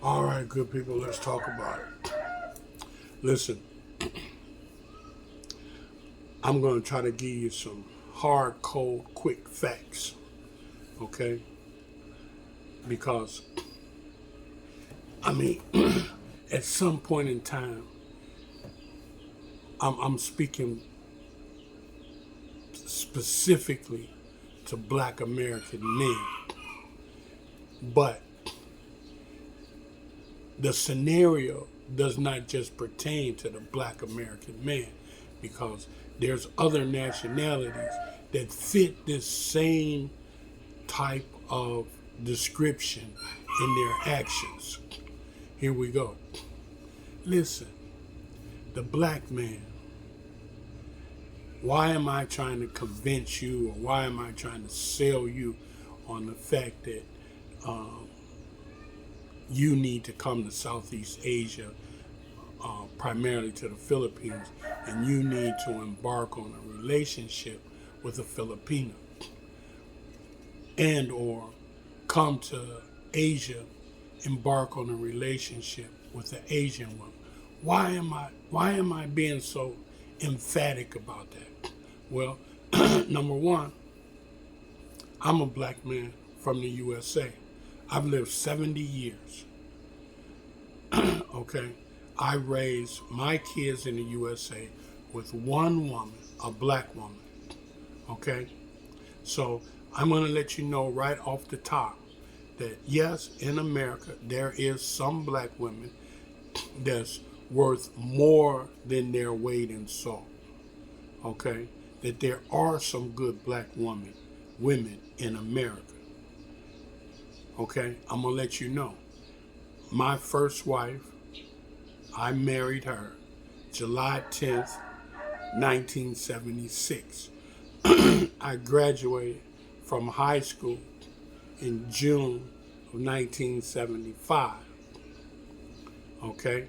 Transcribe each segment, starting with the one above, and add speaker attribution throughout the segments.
Speaker 1: All right, good people, let's talk about it. Listen, I'm going to try to give you some hard, cold, quick facts, okay? Because, I mean, at some point in time, I'm speaking specifically to Black American men, but the scenario does not just pertain to the Black American man, because there's other nationalities that fit this same type of description in their actions. Here we go. Listen, the Black man. Why am I trying to convince you, or why am I trying to sell you on the fact that you need to come to Southeast Asia, primarily to the Philippines, and you need to embark on a relationship with a Filipino, and or come to Asia, embark on a relationship with an Asian woman? Why am I being so emphatic about that? Well, number one, I'm a Black man from the USA. I've lived 70 years. Okay? I raised my kids in the USA with one woman, a Black woman. Okay? So I'm going to let you know right off the top that yes, in America, there is some Black women that's worth more than their weight in salt. Okay? That there are some good Black women in America. Okay? I'm going to let you know. My first wife, I married her July 10th, 1976. I graduated from high school in June of 1975. Okay?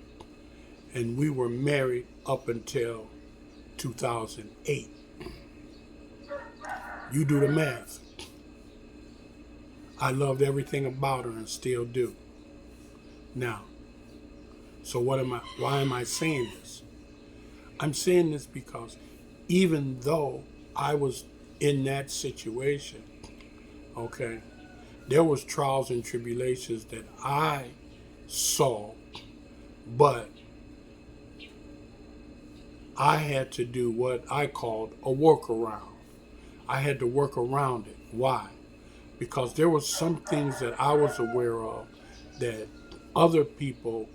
Speaker 1: And we were married up until 2008. You do the math. I loved everything about her and still do. Now, so why am I saying this? I'm saying this because even though I was in that situation, okay, there was trials and tribulations that I saw, but I had to do what I called a workaround. I had to work around it. Why? Because there were some things that I was aware of that other people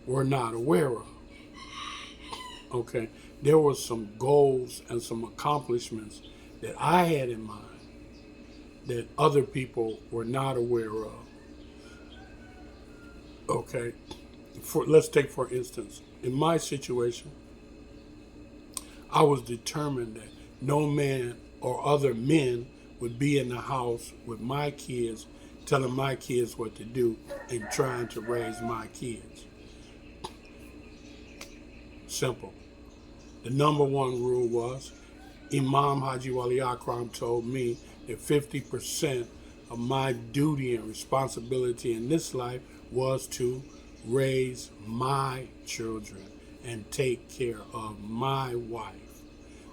Speaker 1: were not aware of. Okay? There were some goals and some accomplishments that I had in mind that other people were not aware of. Okay? Let's take for instance, in my situation, I was determined that no man or other men would be in the house with my kids, telling my kids what to do and trying to raise my kids. Simple. The number one rule was, Imam Haji Wali Akram told me that 50% of my duty and responsibility in this life was to raise my children and take care of my wife.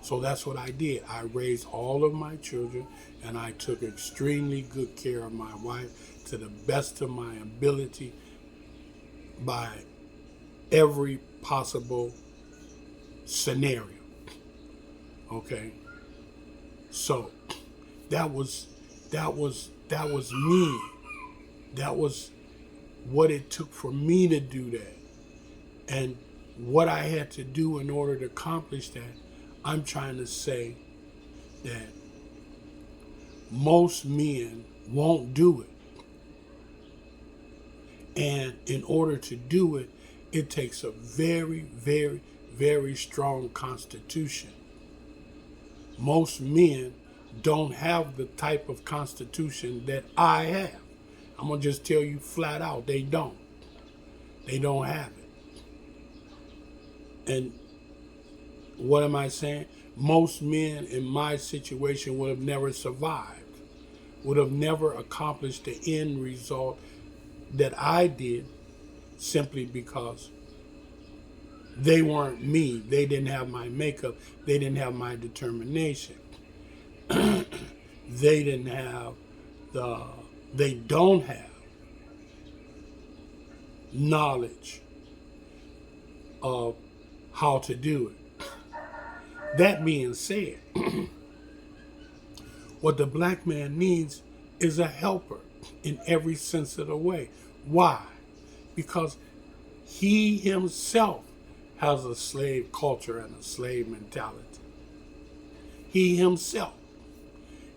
Speaker 1: So that's what I did. I raised all of my children, and I took extremely good care of my wife to the best of my ability by every possible scenario. Okay? So that was me. That was what it took for me to do that. And what I had to do in order to accomplish that, I'm trying to say that most men won't do it. And in order to do it, it takes a very, very, very strong constitution. Most men don't have the type of constitution that I have. I'm going to just tell you flat out, they don't. They don't have it. And what am I saying? Most men in my situation would have never survived, would have never accomplished the end result that I did simply because they weren't me. They didn't have my makeup. They didn't have my determination. They didn't have the, they don't have knowledge of how to do it. That being said, what the black man needs is a helper in every sense of the way. Why? Because he himself has a slave culture and a slave mentality. He himself.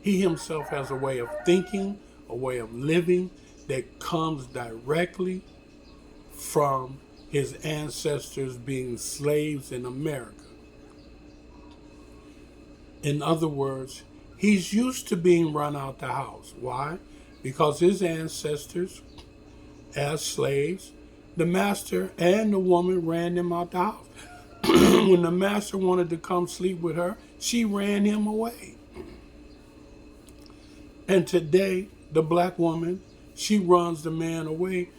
Speaker 1: He himself has a way of thinking, a way of living that comes directly from his ancestors being slaves in America. In other words, he's used to being run out the house. Why? Because his ancestors, as slaves, the master and the woman ran them out the house. When the master wanted to come sleep with her, she ran him away. And today, the black woman, she runs the man away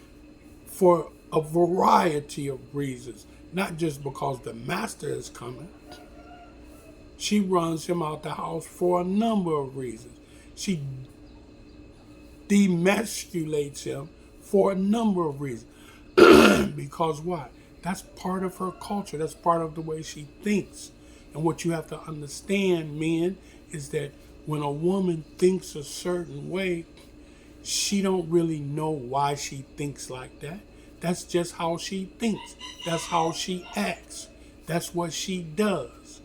Speaker 1: for a variety of reasons. Not just because the master is coming. She runs him out the house for a number of reasons. She demasculates him for a number of reasons. Because why? That's part of her culture. That's part of the way she thinks. And what you have to understand, men, is that when a woman thinks a certain way, she don't really know why she thinks like that. That's just how she thinks. That's how she acts. That's what she does.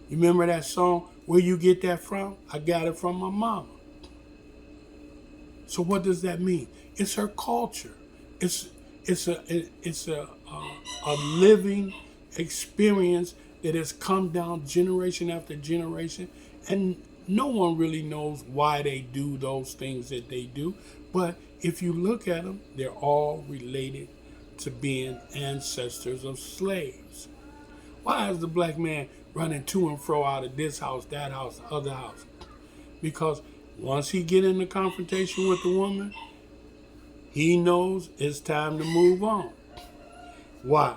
Speaker 1: You remember that song, Where You Get That From? I got it from my mama. So what does that mean? It's her culture. It's a living experience that has come down generation after generation, and no one really knows why they do those things that they do. But if you look at them, they're all related to being ancestors of slaves. Why is the black man running to and fro out of this house, that house, the other house? Because once he get in the confrontation with the woman, he knows it's time to move on. Why?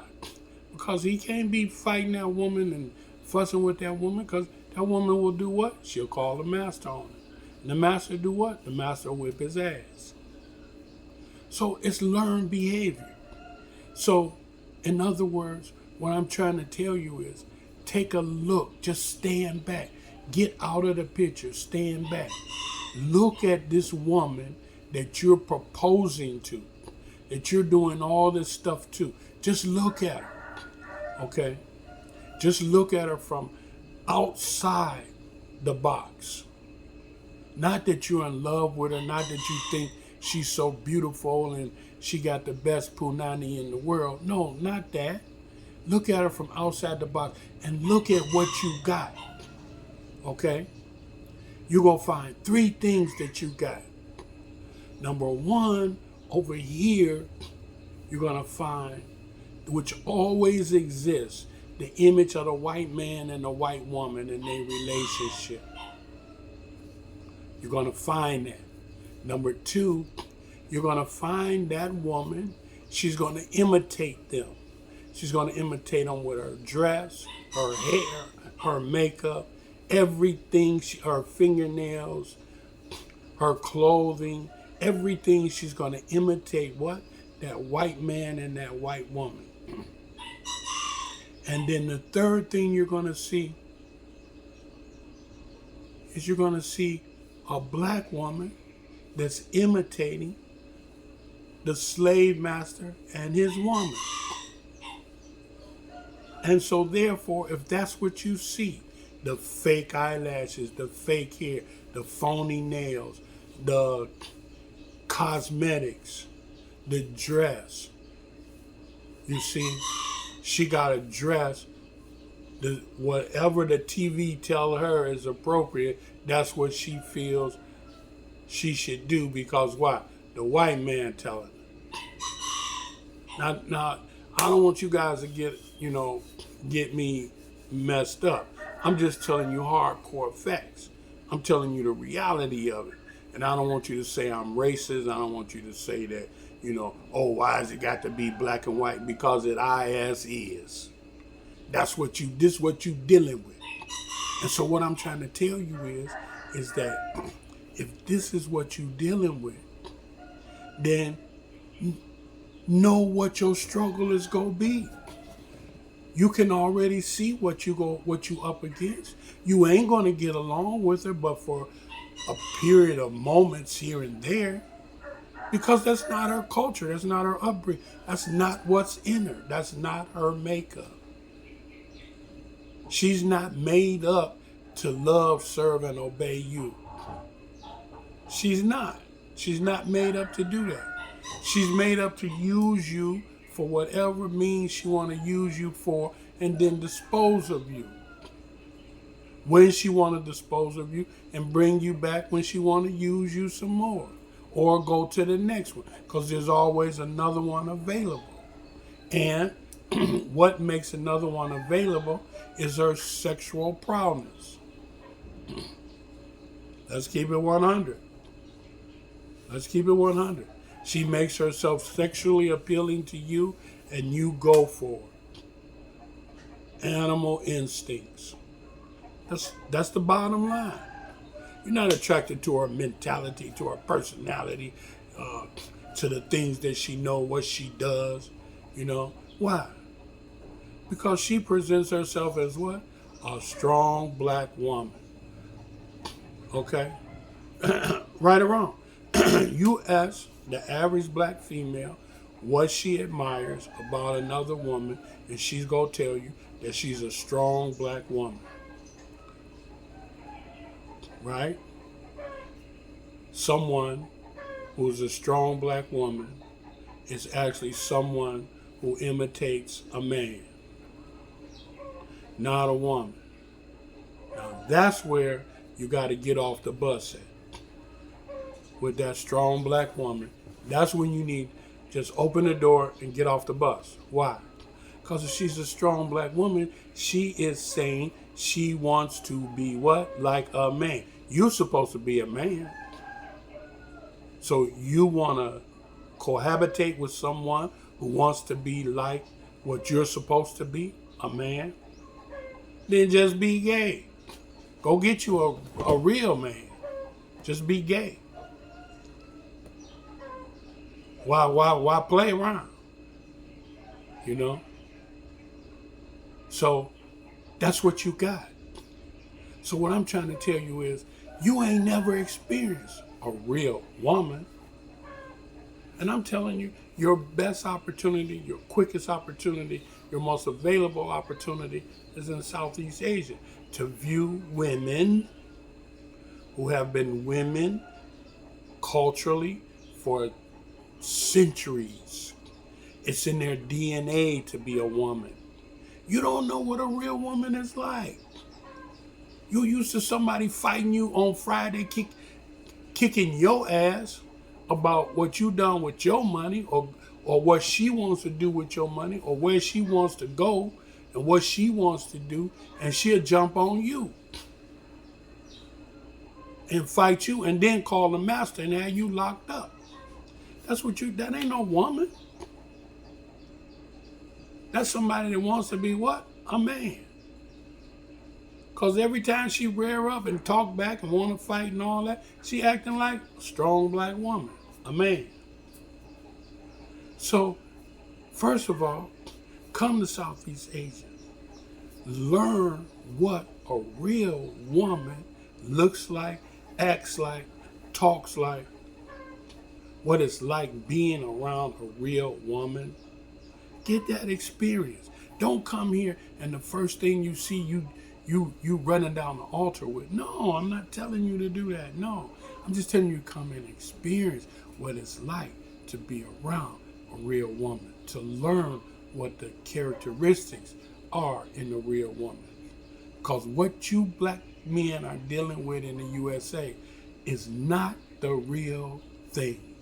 Speaker 1: Because he can't be fighting that woman and fussing with that woman, because that woman will do what? She'll call the master on him. And the master do what? The master will whip his ass. So it's learned behavior. So, in other words, what I'm trying to tell you is, take a look, just stand back. Get out of the picture, stand back. Look at this woman that you're proposing to, that you're doing all this stuff to. Just look at her, okay? Just look at her from outside the box. Not that you're in love with her, not that you think she's so beautiful and she got the best punani in the world. No, not that. Look at her from outside the box and look at what you got, okay? You're going to find 3 things that you got. Number 1, over here, you're going to find, which always exists, the image of the white man and the white woman in their relationship. You're going to find that. Number 2, you're going to find that woman, she's going to imitate them. She's going to imitate them with her dress, her hair, her makeup, everything, her fingernails, her clothing, everything. She's going to imitate what? That white man and that white woman. And then the third thing you're going to see is you're going to see a black woman that's imitating the slave master and his woman. And so therefore, if that's what you see, the fake eyelashes, the fake hair, the phony nails, the cosmetics, the dress, you see, she got a dress, whatever the TV tell her is appropriate, that's what she feels she should do, because why? The white man telling her. Now, I don't want you guys to get me messed up. I'm just telling you hardcore facts. I'm telling you the reality of it. And I don't want you to say I'm racist. I don't want you to say that, oh, why has it got to be black and white? Because it is. This what you dealing with. And so what I'm trying to tell you is that if this is what you dealing with, then know what your struggle is gonna be. You can already see what you up against. You ain't gonna get along with her, but for a period of moments here and there, because that's not her culture, that's not her upbringing, that's not what's in her, that's not her makeup. She's not made up to love, serve, and obey you. She's not. She's not made up to do that. She's made up to use you for whatever means she want to use you for, and then dispose of you when she want to dispose of you, and bring you back when she want to use you some more, or go to the next one, because there's always another one available. And what makes another one available is her sexual prowess. Let's keep it 100. Let's keep it 100. She makes herself sexually appealing to you, and you go for it. Animal instincts. That's the bottom line. You're not attracted to her mentality, to her personality, to the things that she knows, what she does. Why? Because she presents herself as what? A strong black woman. Okay? Right or wrong? You ask the average black female what she admires about another woman, and she's going to tell you that she's a strong black woman. Right? Someone who's a strong black woman is actually someone who imitates a man, not a woman. Now that's where you got to get off the bus at. With that strong black woman, that's when you need just open the door and get off the bus. Why? Because if she's a strong black woman, she is saying she wants to be what? Like a man. You're supposed to be a man. So you want to cohabitate with someone who wants to be like what you're supposed to be, a man? Then just be gay. Go get you a real man. Just be gay. Why play around? So that's what you got. So what I'm trying to tell you is, you ain't never experienced a real woman. And I'm telling you, your best opportunity, your quickest opportunity, your most available opportunity is in Southeast Asia to view women who have been women culturally for centuries. It's in their DNA to be a woman. You don't know what a real woman is like. You're used to somebody fighting you on Friday, kicking your ass about what you done with your money, or what she wants to do with your money, or where she wants to go and what she wants to do, and she'll jump on you and fight you, and then call the master and have you locked up. That ain't no woman. That's somebody that wants to be what? A man. Because every time she rear up and talk back and want to fight and all that, she acting like a strong black woman, a man. So, first of all, come to Southeast Asia. Learn what a real woman looks like, acts like, talks like, what it's like being around a real woman. Get that experience. Don't come here and the first thing you see, you running down the altar with. No, I'm not telling you to do that. No, I'm just telling you to come and experience what it's like to be around a real woman, to learn what the characteristics are in a real woman. Because what you black men are dealing with in the USA is not the real thing.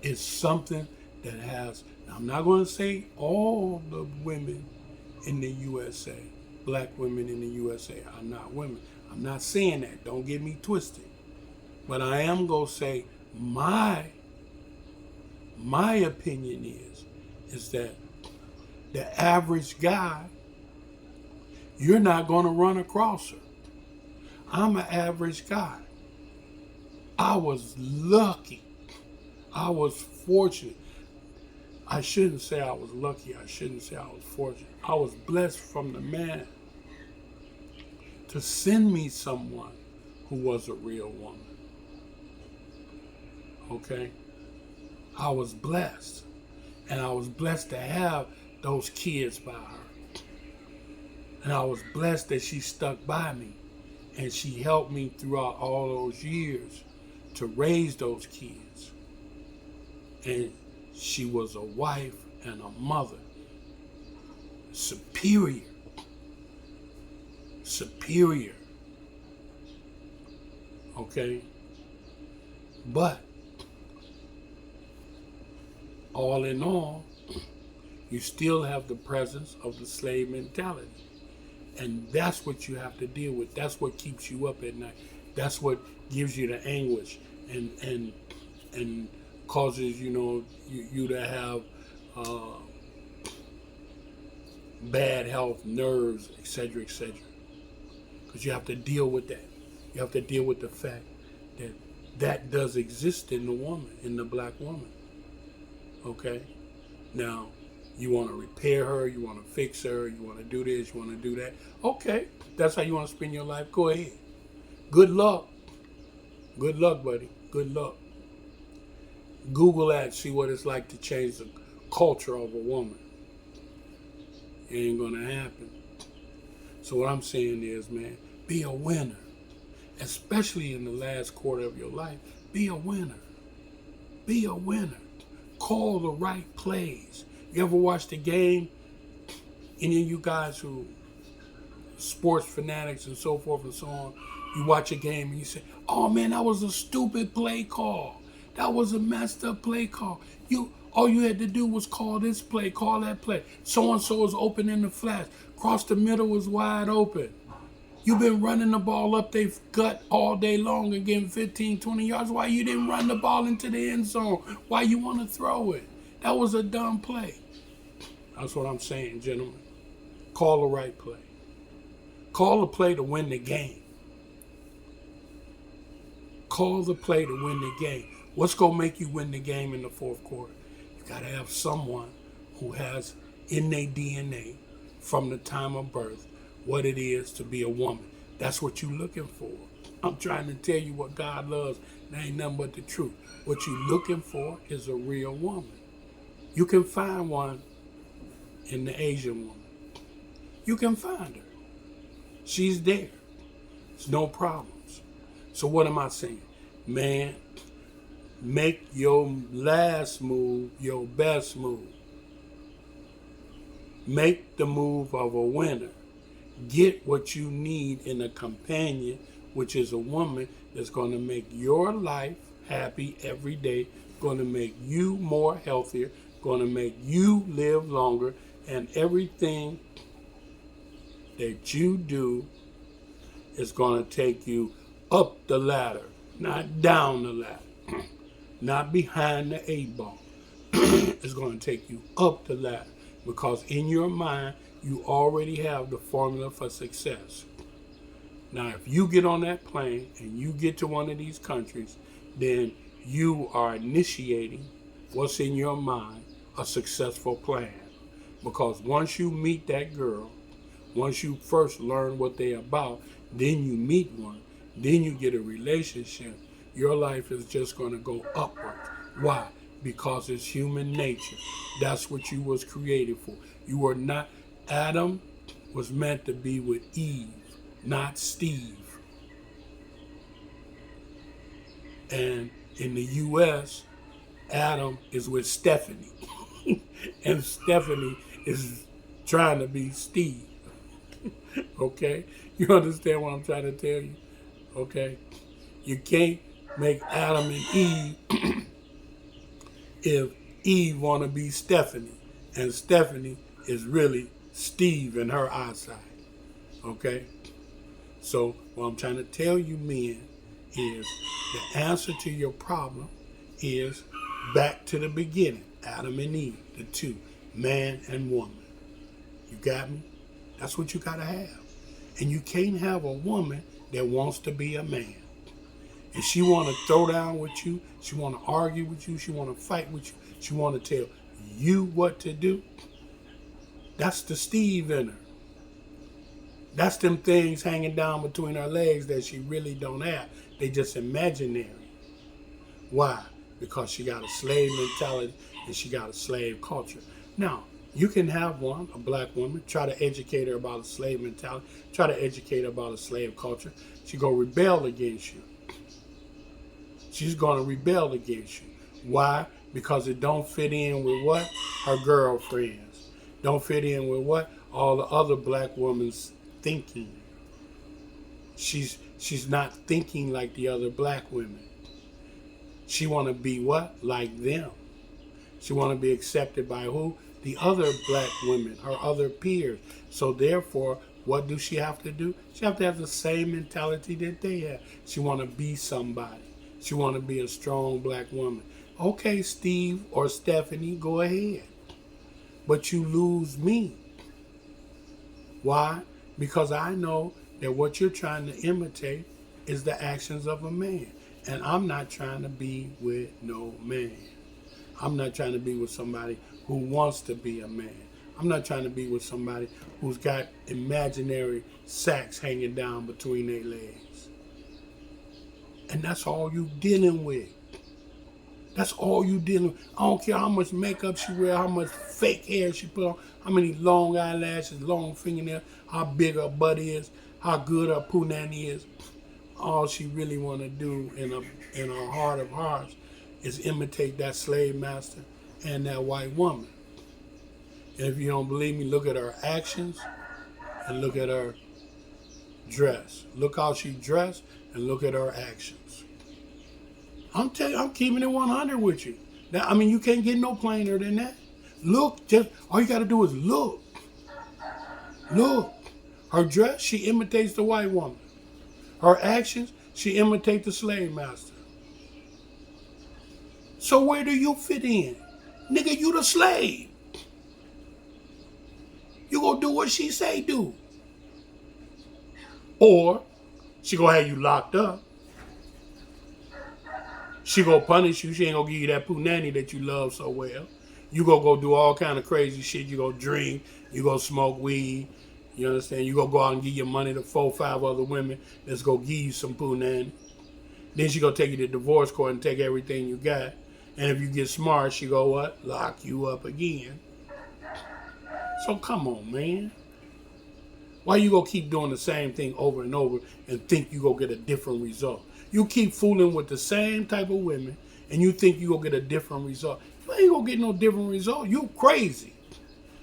Speaker 1: It's something that has, I'm not going to say all the women in the USA, black women in the USA are not women. I'm not saying that. Don't get me twisted. But I am going to say my opinion is that the average guy, you're not going to run across her. I'm an average guy. I was lucky. I was fortunate. I shouldn't say I was lucky. I shouldn't say I was fortunate. I was blessed from the man to send me someone who was a real woman. Okay? I was blessed. And I was blessed to have those kids by her. And I was blessed that she stuck by me. And she helped me throughout all those years to raise those kids. And she was a wife and a mother. Superior. Okay? But, all in all, you still have the presence of the slave mentality. And that's what you have to deal with. That's what keeps you up at night. That's what gives you the anguish and causes, you to have bad health, nerves, etc., etc. Because you have to deal with that. You have to deal with the fact that that does exist in the woman, in the black woman. Okay? Now, you want to repair her, you want to fix her, you want to do this, you want to do that. Okay, that's how you want to spend your life. Go ahead. Good luck. Good luck, buddy. Good luck. Google that, see what it's like to change the culture of a woman. It ain't going to happen. So what I'm saying is, man, be a winner. Especially in the last quarter of your life. Be a winner. Be a winner. Call the right plays. You ever watch the game? Any of you guys who sports fanatics and so forth and so on, you watch a game and you say, oh man, that was a stupid play call. That was a messed up play call. All you had to do was call this play, call that play. So-and-so is open in the flash. Cross the middle was wide open. You've been running the ball up their gut all day long and getting 15, 20 yards. Why you didn't run the ball into the end zone? Why you want to throw it? That was a dumb play. That's what I'm saying, gentlemen. Call the right play. Call the play to win the game. Call the play to win the game. What's going to make you win the game in the fourth quarter? You got to have someone who has in their DNA from the time of birth what it is to be a woman. That's what you're looking for. I'm trying to tell you what God loves. That ain't nothing but the truth. What you're looking for is a real woman. You can find one in the Asian woman. You can find her. She's there. There's no problems. So what am I saying? Man, make your last move your best move. Make the move of a winner. Get what you need in a companion, which is a woman that's going to make your life happy every day, going to make you more healthier, going to make you live longer, and everything that you do is going to take you up the ladder, not down the ladder, not behind the 8 ball. It's going to take you up the ladder because in your mind, you already have the formula for success. Now, if you get on that plane and you get to one of these countries, then you are initiating what's in your mind, a successful plan. Because once you meet that girl, once you first learn what they're about, then you meet one, then you get a relationship, your life is just going to go upward. Why? Because it's human nature. That's what you was created for. You were not, Adam was meant to be with Eve, not Steve. And in the U.S., Adam is with Stephanie. And Stephanie is trying to be Steve. Okay? You understand what I'm trying to tell you? Okay? You can't make Adam and Eve if Eve want to be Stephanie. And Stephanie is really Steve in her eyesight. Okay? So what I'm trying to tell you men is the answer to your problem is back to the beginning. Adam and Eve, the two, man and woman. You got me? That's what you got to have. And you can't have a woman that wants to be a man. And she want to throw down with you. She want to argue with you. She want to fight with you. She want to tell you what to do. That's the Steve in her. That's them things hanging down between her legs that she really don't have. They just imaginary. Why? Because she got a slave mentality and she got a slave culture. Now, you can have one, a black woman, try to educate her about a slave mentality, try to educate her about a slave culture. She gonna rebel against you. She's gonna rebel against you. Why? Because it don't fit in with what? Her girlfriends. Don't fit in with what? All the other black women's thinking. She's not thinking like the other black women. She want to be what? Like them. She want to be accepted by who? The other black women, her other peers. So therefore, what does she have to do? She have to have the same mentality that they have. She want to be somebody. She want to be a strong black woman. Okay, Steve or Stephanie, go ahead. But you lose me. Why? Because I know that what you're trying to imitate is the actions of a man. And I'm not trying to be with no man. I'm not trying to be with somebody who wants to be a man. I'm not trying to be with somebody who's got imaginary sacks hanging down between their legs. And that's all you dealing with. That's all you dealing with. I don't care how much makeup she wear, how much fake hair she put on, how many long eyelashes, long fingernails, how big her butt is, how good her punani is. All she really want to do in her heart of hearts is imitate that slave master and that white woman. And if you don't believe me, look at her actions and look at her dress. Look how she dressed and look at her actions. I'm telling you, I'm keeping it 100 with you. Now, I mean, you can't get no plainer than that. Look, just all you got to do is look. Look. Her dress, she imitates the white woman. Her actions, she imitates the slave master. So where do you fit in? Nigga, you the slave. You gonna do what she say do. Or she gonna have you locked up. She gonna punish you. She ain't gonna give you that punani that you love so well. You gonna go do all kind of crazy shit. You gonna drink. You gonna smoke weed. You understand? You gonna go out and give your money to 4 or 5 other women that's gonna give you some punani. Then she gonna take you to divorce court and take everything you got. And if you get smart, she go what? Lock you up again. So come on, man. Why you gonna keep doing the same thing over and over and think you gonna get a different result? You keep fooling with the same type of women and you think you gonna get a different result. You ain't gonna get no different result. You crazy.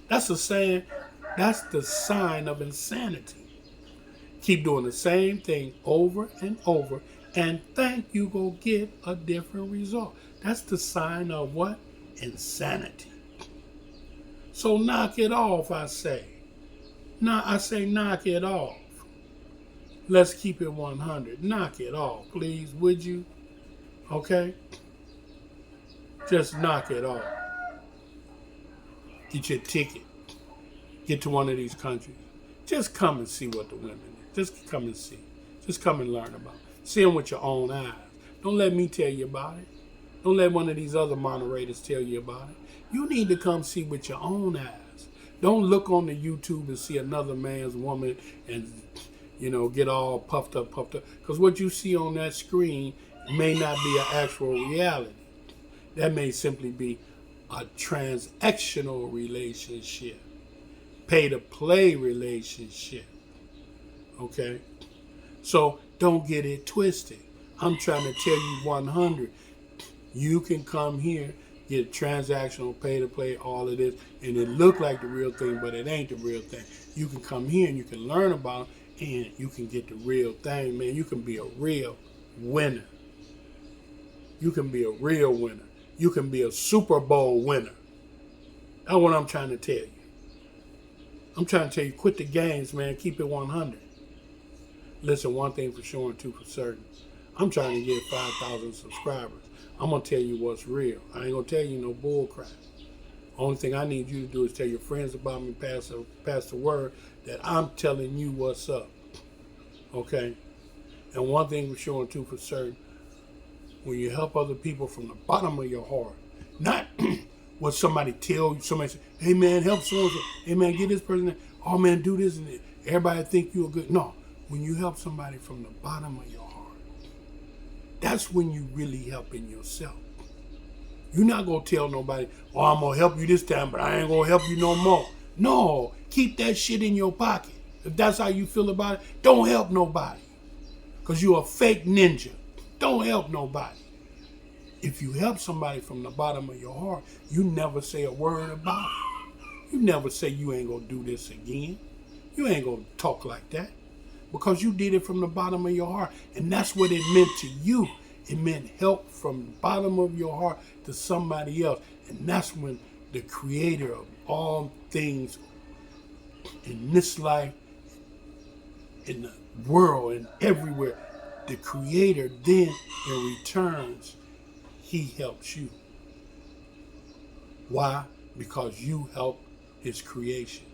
Speaker 1: That's the sign of insanity. Keep doing the same thing over and over and think you gonna get a different result. That's the sign of what? Insanity. So knock it off, I say. I say knock it off. Let's keep it 100. Knock it off, please, would you? Okay? Just knock it off. Get your ticket. Get to one of these countries. Just come and see what the women are. Just come and see. Just come and learn about it. See them with your own eyes. Don't let me tell you about it. Don't let one of these other moderators tell you about it. You need to come see with your own eyes. Don't look on the YouTube and see another man's woman and, get all puffed up. Because what you see on that screen may not be an actual reality. That may simply be a transactional relationship. Pay-to-play relationship. Okay? So don't get it twisted. I'm trying to tell you 100. You can come here, get transactional, pay-to-play, all of this, and it look like the real thing, but it ain't the real thing. You can come here and you can learn about it, and you can get the real thing, man. You can be a real winner. You can be a real winner. You can be a Super Bowl winner. That's what I'm trying to tell you. I'm trying to tell you, quit the games, man. Keep it 100. Listen, one thing for sure and two for certain. I'm trying to get 5,000 subscribers. I'm going to tell you what's real. I ain't going to tell you no bull crap. Only thing I need you to do is tell your friends about me, pass the word that I'm telling you what's up. Okay? And one thing for sure and two for certain, when you help other people from the bottom of your heart, not what somebody tell you, somebody say, hey man, help someone, hey man, get this person, oh man, do this, and everybody think you're good. No, when you help somebody from the bottom of your heart, that's when you really helping yourself. You're not going to tell nobody, oh, I'm going to help you this time, but I ain't going to help you no more. No, keep that shit in your pocket. If that's how you feel about it, don't help nobody. Because you're a fake ninja. Don't help nobody. If you help somebody from the bottom of your heart, you never say a word about it. You never say you ain't going to do this again. You ain't going to talk like that. Because you did it from the bottom of your heart. And that's what it meant to you. It meant help from the bottom of your heart to somebody else. And that's when the creator of all things in this life, in the world, and everywhere, the creator then in returns, he helps you. Why? Because you help his creation.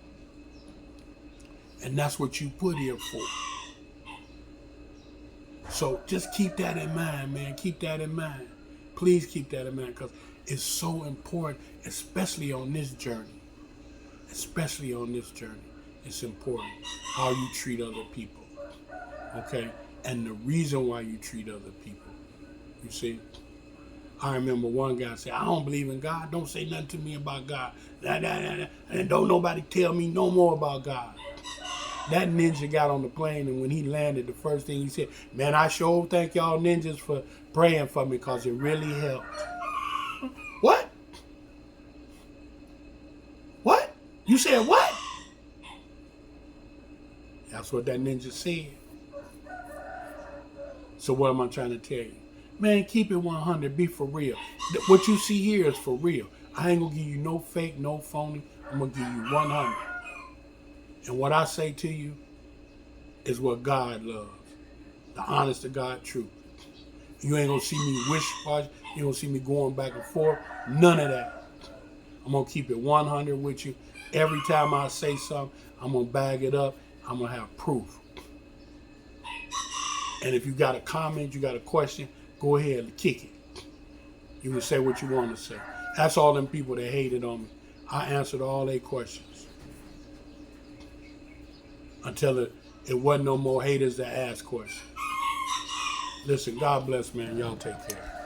Speaker 1: And that's what you put here for. So just keep that in mind, man. Keep that in mind. Please keep that in mind, because it's so important, especially on this journey. Especially on this journey. It's important how you treat other people. Okay? And the reason why you treat other people. You see? I remember one guy said, I don't believe in God. Don't say nothing to me about God. And don't nobody tell me no more about God. That ninja got on the plane, and when he landed, the first thing he said, man, I sure thank y'all ninjas for praying for me, because it really helped. What? What? You said what? That's what that ninja said. So what am I trying to tell you? Man, keep it 100. Be for real. What you see here is for real. I ain't going to give you no fake, no phony. I'm going to give you 100. And what I say to you is what God loves. The honest to God truth. You ain't going to see me wish-wash. You ain't going to see me going back and forth. None of that. I'm going to keep it 100 with you. Every time I say something, I'm going to bag it up. I'm going to have proof. And if you got a comment, you got a question, go ahead and kick it. You can say what you want to say. That's all them people that hated on me. I answered all their questions. Until it wasn't no more haters that ask questions. Listen, God bless, man. Y'all take care.